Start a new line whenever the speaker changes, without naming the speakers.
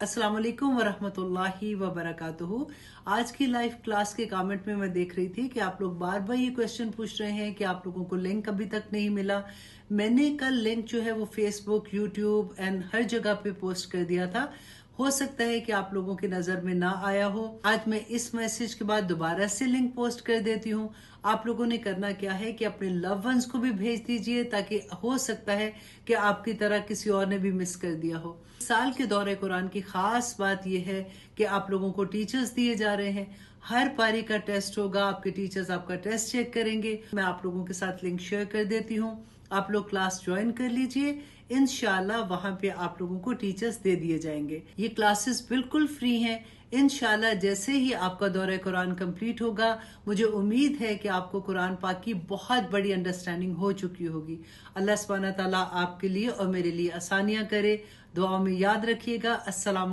अस्सलाम वालेकुम वरहमतुल्लाहि वबरकातुहू। आज की लाइव क्लास के कमेंट में मैं देख रही थी कि आप लोग बार बार ये क्वेश्चन पूछ रहे हैं कि आप लोगों को लिंक अभी तक नहीं मिला। मैंने कल लिंक जो है वो फेसबुक, यूट्यूब एंड हर जगह पे पोस्ट कर दिया था। हो सकता है कि आप लोगों की नजर में ना आया हो। आज मैं इस मैसेज के बाद दोबारा से लिंक पोस्ट कर देती हूँ। आप लोगों ने करना क्या है कि अपने लव वंस को भी भेज दीजिए, ताकि हो सकता है कि आपकी तरह किसी और ने भी मिस कर दिया हो। साल के दौरे कुरान की खास बात यह है कि आप लोगों को टीचर्स दिए जा रहे हैं। हर पारी का टेस्ट होगा, आपके टीचर्स आपका टेस्ट चेक करेंगे। मैं आप लोगों के साथ लिंक शेयर कर देती हूँ। आप लोग क्लास ज्वाइन कर लीजिए। इंशाल्लाह वहां पे आप लोगों को टीचर्स दे दिए जाएंगे। ये क्लासेस बिल्कुल फ्री हैं। इंशाल्लाह जैसे ही आपका दौरा कुरान कंप्लीट होगा, मुझे उम्मीद है कि आपको कुरान पाक की बहुत बड़ी अंडरस्टैंडिंग हो चुकी होगी। अल्लाह सुब्हानहू व तआला आपके लिए और मेरे लिए आसानियां करे। दुआ में याद रखिएगा। अस्सलाम।